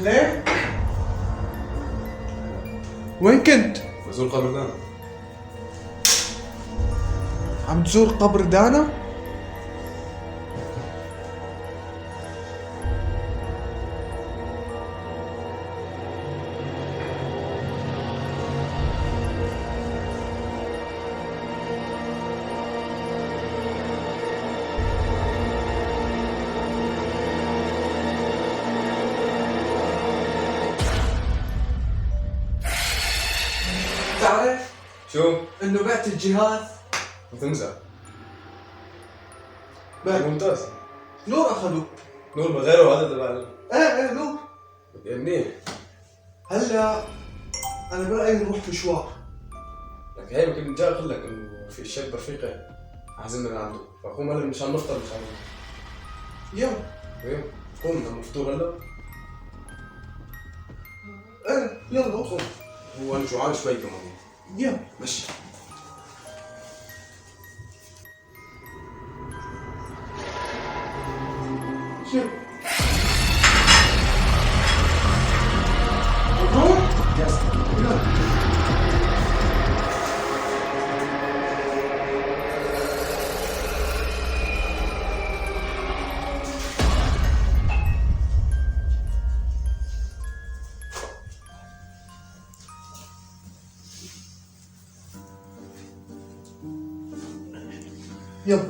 ليه؟ وين كنت؟ بزور قبر دانا. عم تزور قبر دانا؟ تعرف شو؟ انه بعت الجهاز؟ بتنزع. بعت. ممتاز. نور اخذوه. نور ما غيره هذا تبع ايه نور. منيح. هلا انا برأيي نروح مشوار. لك هي يمكن جاي اقول لك انه في شاب رفيقي عازمنا لعنده، فقوم هلا مشان نفطر مشان يلا. ايه قوم بدنا نفطر هلا. ايه يلا قوم. هو انا جوعان شوي كمان. يلا. مشي. شو؟ نروح؟ يلا. يلا.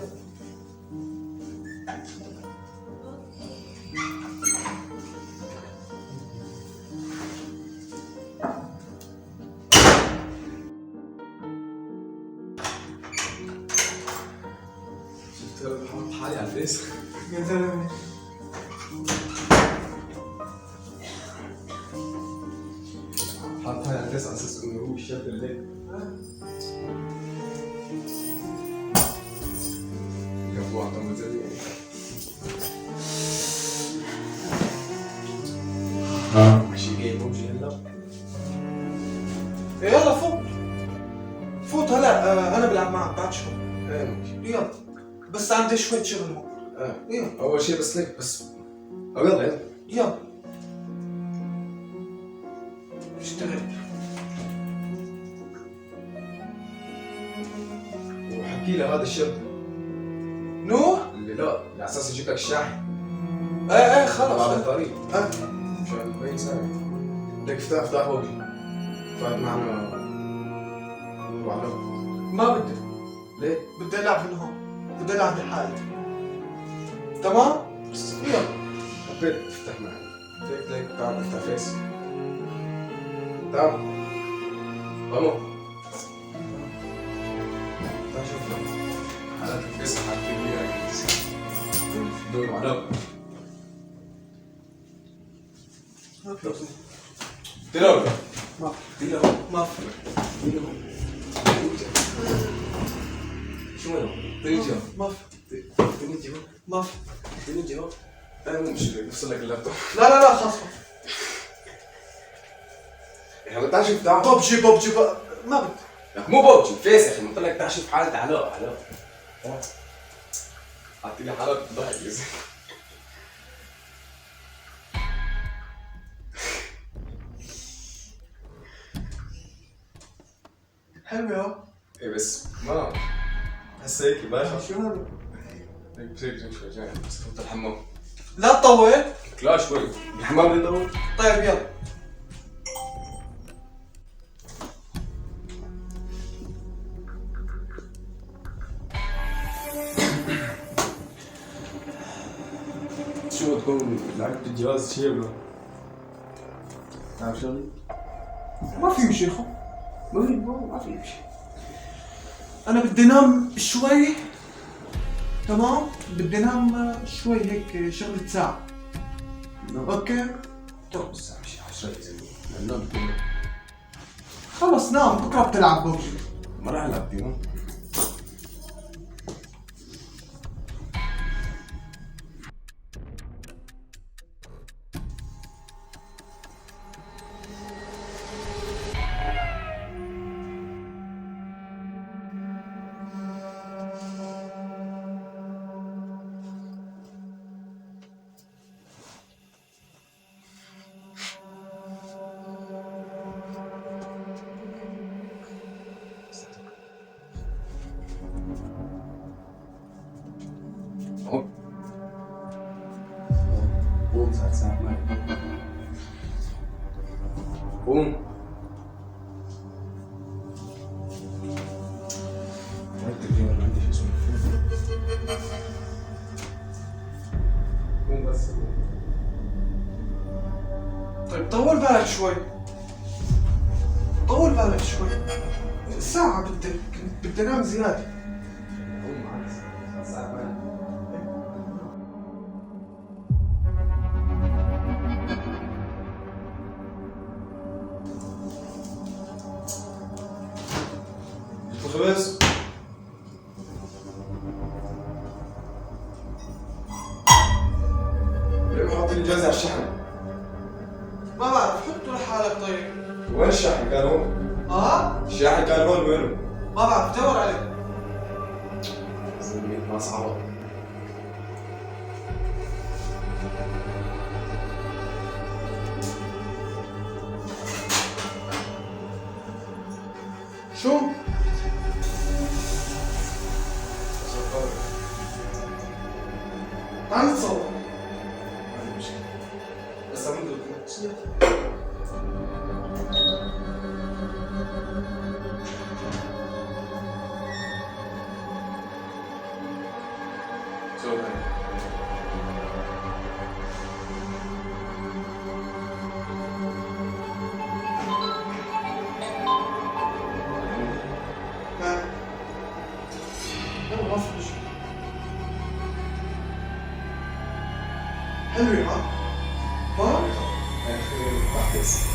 شفت بحط حالي على الفيس. يا زلمة. حط حالي على الفيس على اساس انه هو الشاب اللي يابو عطى مزاجي. ماشي جاي موجي هلا. يلا فوت. فوت هلا. انا بلعب معك بعد شوي. ايه ماشي. يلا. بس عندي شوية شغل هون. يلا. اول شيء بس ليك بس. او يلا يلا. يلا. اشتغل. وحكي له هذا الشاب نور؟ اللي لا على اساس يجيب لك الشاحن ايه خلص. على الطريق ايه. مشان ما ينسى. لك افتح وجهي. فات معنا وعلى ما بدي. ليه؟ بدي العب من هون. بدي العب لحالي. تمام؟ بس يلا. حبيت تفتح معي. ليك تعال افتح فيس. تعال. فهموا؟ تعال شوف حالات الفيس حالات كبيرة يعني. دور على ديلو ما ديلو ما ديلو شو وينه؟ تيجي ما تيجي ما تيجي انا مو مشكلة نفصل لك اللابتوب. لا خلص. يا اخي تعال شوف تعال ببجي ما بدي. لك مو بوجي فيس يا اخي قلت لك تعال شوف حالتي. على حاطين لي حالات ضحك يا زلمة. حلو يا. ايه بس ما هسه هيك ماشي. شو هذا؟ هيك بس هيك شوي جاي بس فوت الحمام. لا تطول. لا شوي الحمام اللي دور. طيب يلا. شو تكون لعبت الجهاز شيء ولا؟ تعرف شغلي؟ ما في شيء خو. ما في شيء. انا بدي انام شوي. تمام؟ بدي انام شوي هيك شغلة ساعة. اوكي؟ تو الساعة شي 10 يا زلمة. ننام كله. خلص نام بكره بتلعب ببجي. ما راح العب اليوم. ساعة ما قوم. رتب لي ولا عندي شو اسمه. قوم بس. طيب طول بالك شوي، طول بالك شوي، ساعة بدي انام زيادة. قوم معك ساعة ما. الخبز ليه حاطين الجهاز على الشحن؟ ما بعرف، حطه لحالك طيب. وين الشاحن كان هون؟ الشاحن كان هون وينه؟ ما بعرف، دور عليه. زلمة ما صعبة. شو؟ تعال نتصور. ما في مشكلة. بس عمود الكوت. صور هاي. يلا ما في مشكلة. حلوة ها؟ ها؟ بعكس.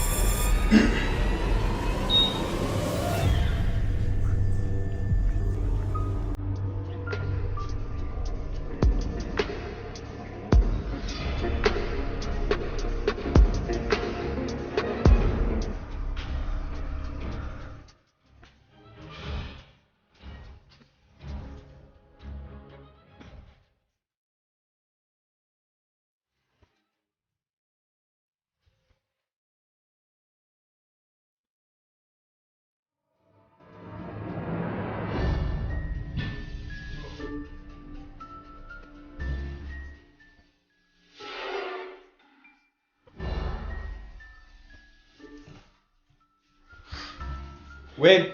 وين؟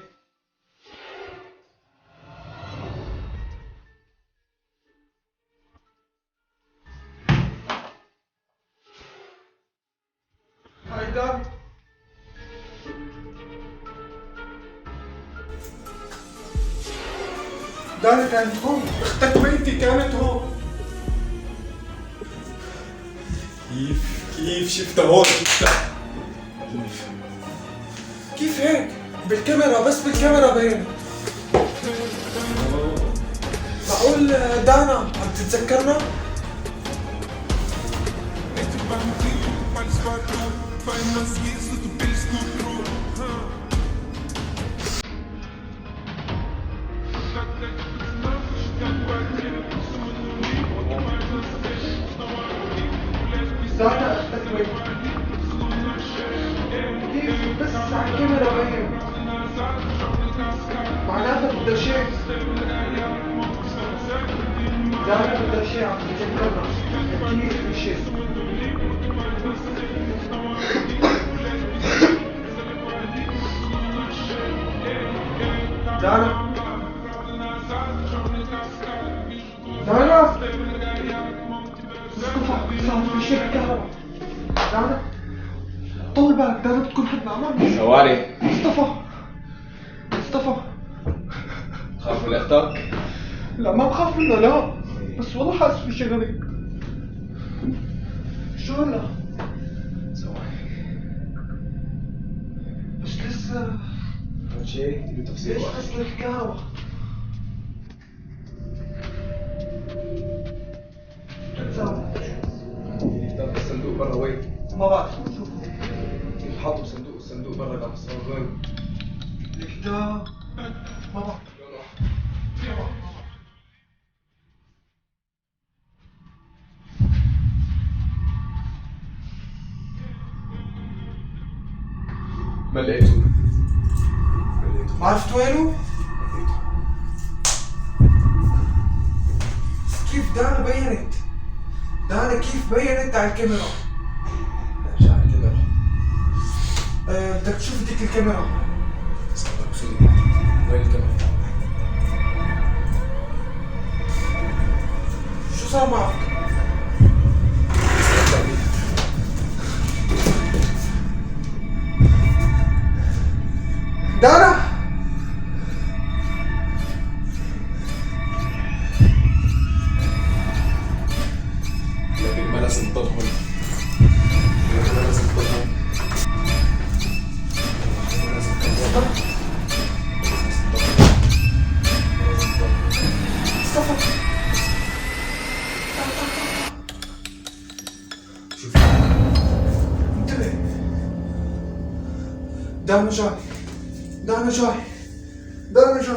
هيدا دانا كانت هون، اختك بنتي كانت هون. كيف شفتها هون؟ شفتها كيف هيك؟ بالكاميرا، بس بالكاميرا باين. معقول دانا عم تتذكرنا؟ دانا اختك بنتي. كيف بس على الكاميرا باين؟ معناتها بدها شيء. دانا بدها شيء عم تتذكرنا. اكيد في شيء. دانا دانا مصطفى صار في شيء بالكهرباء. دانا طول بالك، دانا بتكون حد معنا. ثواني. مصطفى تخاف من اختك؟ لا ما بخاف منه، لا بس والله حاسس في شيء غريب. شو هلا؟ ثواني. بس لسه هاد شيء تبي تفسير ليش واحد. فصل الكهرباء؟ كتاب الصندوق برا وين؟ ما بعرف شوفوا كيف حاطه بصندوق؟ الصندوق برا قام الصندوق وين؟ الكتاب ما بعرف. ما لقيته. ما عرفت وينه؟ كيف دانا بينت؟ دانا كيف بينت على الكاميرا؟ بدك تشوف ديك الكاميرا. صبر خليني. وين الكاميرا؟ شو صار معك؟ دانا لكن ما لازم تضل هون. لكن ما لازم تضل هون. ما لازم تضل هون. مصطفى شوف انتبه. دانا جاي. دانا جاي. دانا جاي.